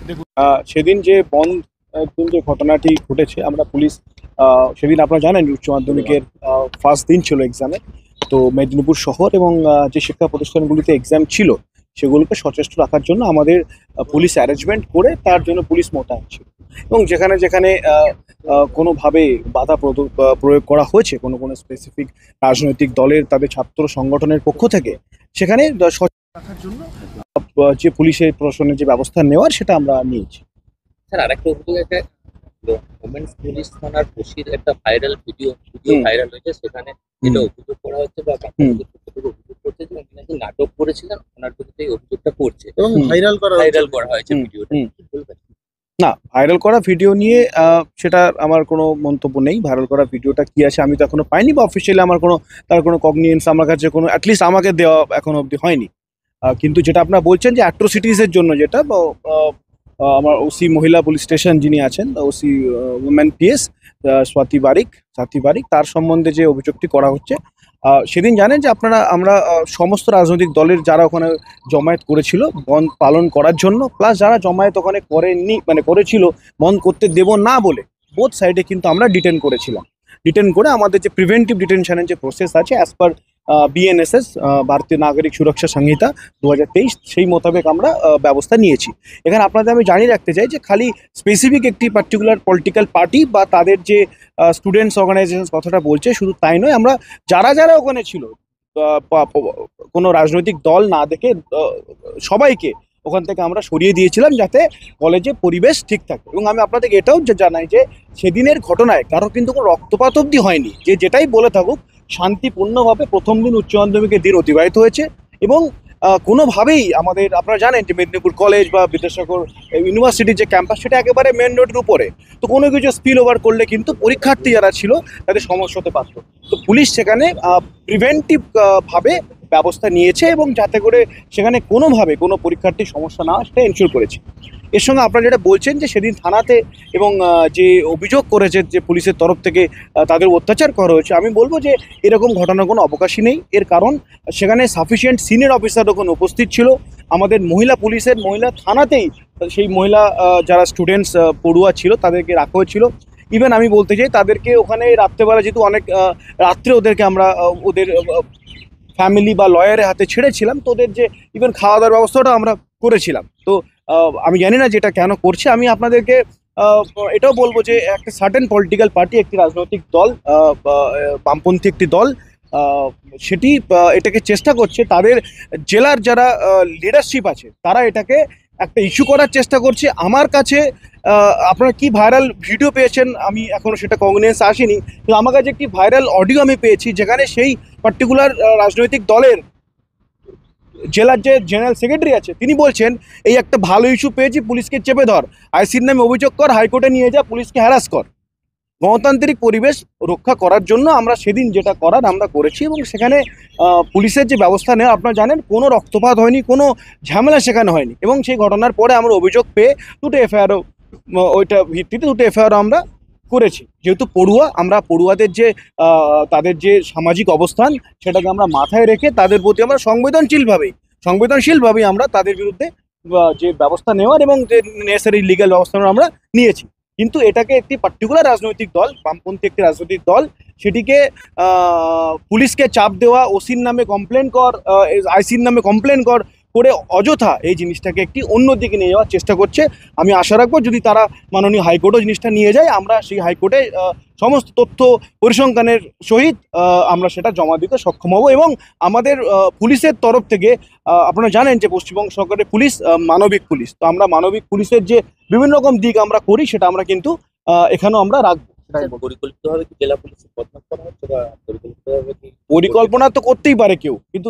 দেখুন, সেদিন যে বন্ধ দিন যে ঘটনাটি ঘটেছে, আমরা পুলিশ সেদিন আপনারা জানেন উচ্চ মাধ্যমিকের ফার্স্ট দিন ছিল এক্সামে। তো মেদিনীপুর শহর এবং যে শিক্ষা প্রতিষ্ঠানগুলিতে এক্সাম ছিল সেগুলোকে সচেষ্ট রাখার জন্য আমাদের পুলিশ অ্যারেঞ্জমেন্ট করে তার জন্য পুলিশ মোতায়েন ছিল। এবং যেখানে যেখানে কোনোভাবে প্রয়োগ করা হয়েছে কোনো কোনো স্পেসিফিক রাজনৈতিক দলের তাদের ছাত্র সংগঠনের পক্ষ থেকে, সেখানে সচেতন রাখার জন্য যে পুলিশের প্রশাসনের যে ব্যবস্থা নেওয়ার সেটা আমরা নিয়েছি। স্যার, আরেকটা অভিযোগ আছে, ওমেন্স পুলিশ থানার ওসির একটা ভিডিও ভাইরাল হয়েছে। সেখানে যেটা অভিযোগ করা হচ্ছে বা বাচ্চাদের পক্ষ থেকে অভিযোগ করছে যে উনি নাকি নাটক করেছিলেন, ওনার বিরুদ্ধে এই অভিযোগটা করছে এবং ভাইরাল করা হয়েছে ভিডিওটা। কি বলবেন? না, ভাইরাল করা ভিডিও নিয়ে সেটা আমার কোনো মন্তব্য নেই। ভাইরাল করা ভিডিওটা কি আছে আমি তো এখনো পাইনি, বা অফিসিয়ালি আমার কোনো তার কোনো কগনিয়েন্স আমার কাছে কোনো অ্যাটলিস্ট আমাকে দেওয়া এখনো অবধি হয়নি। কিন্তু যেটা আপনারা বলছেন যে অ্যাট্রোসিটিসের জন্য যেটা আমার ওসি মহিলা পুলিশ স্টেশন যিনি আছেন, ওসি উমেন পিএস স্বাতি বারিক, তার সম্বন্ধে যে অভিযোগটি করা হচ্ছে, সেদিন জানেন যে আমরা সমস্ত রাজনৈতিক দলের যারা ওখানে জমায়েত করেছিল বন্ধ পালন করার জন্য, প্লাস যারা জমায়েত ওখানে করেননি মানে করেছিল বন্ধ করতে দেব না বলে, বোথ সাইডে কিন্তু আমরা ডিটেন করে আমাদের যে প্রিভেন্টিভ ডিটেনশনের যে প্রসেস আছে অ্যাজ পার বিএনএসএস ভারতীয় নাগরিক সুরক্ষা সংহিতা 2023, সেই মোতাবেক আমরা ব্যবস্থা নিয়েছি। এখানে আপনাদের আমি জানিয়ে রাখতে চাই যে খালি স্পেসিফিক একটি পার্টিকুলার পলিটিক্যাল পার্টি বা তাদের যে স্টুডেন্টস অর্গানাইজেশন কথাটা বলছে শুধু তাই নয়, আমরা যারা যারা ওখানে ছিল কোনো রাজনৈতিক দল না দেখে সবাইকে ওখান থেকে আমরা সরিয়ে দিয়েছিলাম যাতে কলেজে পরিবেশ ঠিক থাকে। এবং আমি আপনাদেরকে এটাও জানাই যে সেদিনের ঘটনায় কারো কিন্তু কোনো রক্তপাত অবধি হয়নি। যে যেটাই বলে থাকুক, শান্তিপূর্ণভাবে প্রথম দিন উচ্চ মাধ্যমিকের দিন অতিবাহিত হয়েছে এবং কোনোভাবেই আপনারা জানেন যে মেদিনীপুর কলেজ বা বিদ্যাসাগর ইউনিভার্সিটির যে ক্যাম্পাস সেটা একেবারে মেন রোডের উপরে। তো কোনো কিছু স্পিল ওভার করলে কিন্তু পরীক্ষার্থী যারা ছিল তাদের সমস্যা হতে পারত। তো পুলিশ সেখানে প্রিভেন্টিভ ভাবে ব্যবস্থা নিয়েছে এবং যাতে করে সেখানে কোনোভাবে কোনো পরীক্ষার্থীর সমস্যা না হয় সেটা এনশিওর করেছে। এর সঙ্গে আপনারা যেটা বলছেন যে সেদিন থানাতে এবং যে অভিযোগ করেছে যে পুলিশের তরফ থেকে তাদের অত্যাচার করা হয়েছে, আমি বলবো যে এরকম ঘটনার কোনো অবকাশই নেই। এর কারণ সেখানে সাফিসিয়েন্ট সিনিয়র অফিসার ওখানে উপস্থিত ছিল। আমাদের মহিলা থানাতেই সেই মহিলা যারা স্টুডেন্টস পড়ুয়া ছিল তাদেরকে রাখা হয়েছিল। ইভেন আমি বলতে চাই তাদেরকে ওখানে রাত্রেবেলা যেহেতু অনেক রাত্রে ওদেরকে আমরা ওদের ফ্যামিলি বা লয়ারের হাতে ছেড়েছিলাম, তো ওদের যে ইভেন খাওয়া দাওয়ার ব্যবস্থাটা আমরা করেছিলাম। তো আমি জানি না যেটা কেন করছে। আমি আপনাদেরকে এটাও বলবো যে একটা সার্টেন পলিটিক্যাল পার্টি, একটি রাজনৈতিক দল, বামপন্থী একটি দল, সেটি এটাকে চেষ্টা করছে, তাদের জেলার যারা লিডারশিপ আছে তারা এটাকে একটা ইস্যু করার চেষ্টা করছে। আমার কাছে আপনারা কি ভাইরাল ভিডিও পেয়েছেন আমি এখনও সেটা কগনিয়েন্স আসেনি, কিন্তু আমার কাছে একটি ভাইরাল অডিও আমি পেয়েছি যেখানে সেই পার্টিকুলার রাজনৈতিক দলের জেলার যে জেনারেল সেক্রেটারি আছে তিনি বলছেন এই একটা ভালো ইস্যু পেয়েছি, পুলিশকে চেপে ধর, আইসির নামে অভিযোগ কর, হাইকোর্টে নিয়ে যা, পুলিশকে হ্যারাস কর। গণতান্ত্রিক পরিবেশ রক্ষা করার জন্য আমরা সেদিন যেটা করার আমরা করেছি এবং সেখানে পুলিশের যে ব্যবস্থা নেওয়া আপনারা জানেন, কোনো রক্তপাত হয়নি, কোনো ঝামেলা সেখানে হয়নি। এবং সেই ঘটনার পরে আমরা অভিযোগ পেয়ে দুটো এফআইআরও ওইটা ভিত্তিতে দুটো এফআইআরও আমরা করেছি। যেহেতু আমরা পড়ুয়াদের যে তাদের যে সামাজিক অবস্থান সেটাকে আমরা মাথায় রেখে তাদের প্রতি আমরা সংবেদনশীলভাবেই আমরা তাদের বিরুদ্ধে যে ব্যবস্থা নেওয়ার এবং যে নেসেসারি লিগ্যাল ব্যবস্থা আমরা নিয়েছি। কিন্তু এটাকে একটি পার্টিকুলার রাজনৈতিক দল, বামপন্থী একটি রাজনৈতিক দল, সেটিকে পুলিশকে চাপ দেওয়া, ওসির নামে কমপ্লেন কর, আইসির নামে কমপ্লেন করে অযথা এই জিনিসটাকে একটি অন্য দিকে নিয়ে যাওয়ার চেষ্টা করছে। আমি আশা রাখবো যদি তারা মাননীয় হাইকোর্টও জিনিসটা নিয়ে যায়, আমরা সেই হাইকোর্টে সমস্ত তথ্য পরিসংখ্যানের সহিত আমরা সেটা জমা দিতে সক্ষম হব। এবং আমাদের পুলিশের তরফ থেকে আপনারা জানেন যে পশ্চিমবঙ্গ সরকারের পুলিশ মানবিক পুলিশ, তো আমরা মানবিক পুলিশের যে বিভিন্ন রকম দিক আমরা করি সেটা আমরা কিন্তু এখানেও আমরা রাখবো। পরিকল্পিতভাবে কি জেলা পুলিশের বদনাম করা হচ্ছে বা পরিকল্পিতভাবে কি? পরিকল্পনা তো করতেই পারে কেউ, কিন্তু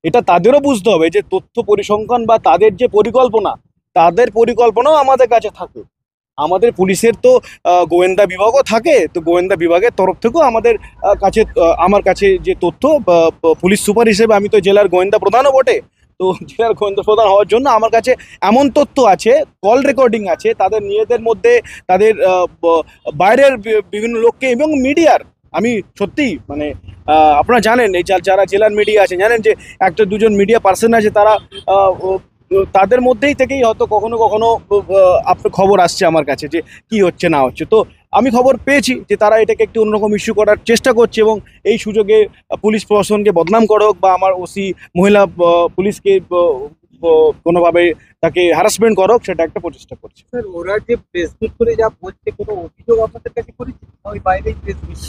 এটা তাদেরও বুঝতে হবে যে তথ্য পরিসংখ্যান বা তাদের যে তাদের পরিকল্পনাও আমাদের কাছে থাকে। আমাদের পুলিশের তো গোয়েন্দা বিভাগও থাকে, তো গোয়েন্দা বিভাগের তরফ থেকেও আমার কাছে যে তথ্য, পুলিশ সুপার হিসেবে আমি তো জেলার গোয়েন্দা প্রধানও বটে, তো জেলার গোয়েন্দা প্রধান হওয়ার জন্য আমার কাছে এমন তথ্য আছে, কল রেকর্ডিং আছে তাদের নিজেদের মধ্যে, তাদের বাইরের বিভিন্ন লোককে এবং মিডিয়ার। আমি সত্যি মানে আপনারা জানেন এই যারা জেলার মিডিয়া আছে জানেন যে একটা দুজন মিডিয়া পার্সন আছে, তারা তাদের মধ্যেই থেকেই হয়তো কখনো কখনো আপনার খবর আসছে আমার কাছে যে কি হচ্ছে না হচ্ছে। তো আমি খবর পেয়েছি যে তারা এটাকে একটি অন্যরকম ইস্যু করার চেষ্টা করছে এবং এই সুযোগে পুলিশ প্রশাসনকে বদনাম করা হোক বা আমার ওসি মহিলা পুলিশকে কোনোভাবে তাকে হ্যারাসমেন্ট করা হোক, সেটা একটা প্রচেষ্টা করছে। স্যার ওরা যে প্রেস মিট করে যা বলছে, কোনো অভিযোগ আপনাদের কাছে করেছে? ওই বাইরেই প্রেস মিট,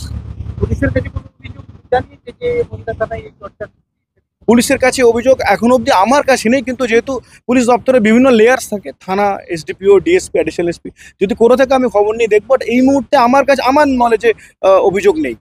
পুলিশের কাছে কোনো অভিযোগ জানিয়েছে যে মহিলা থানায় এই চর্চা? পুলিশের কাছে অভিযোগ এখন অবধি আমার কাছে নেই, কিন্তু যেহেতু পুলিশ দপ্তরে বিভিন্ন লেয়ার্স থাকে, থানা, এসডিপিও, ডিএসপি, অ্যাডিশনাল এসপি, যদি করে থাকে আমি খবর নিয়ে দেখবো। বাট এই মুহূর্তে আমার কাছে, আমার নলেজে অভিযোগ নেই।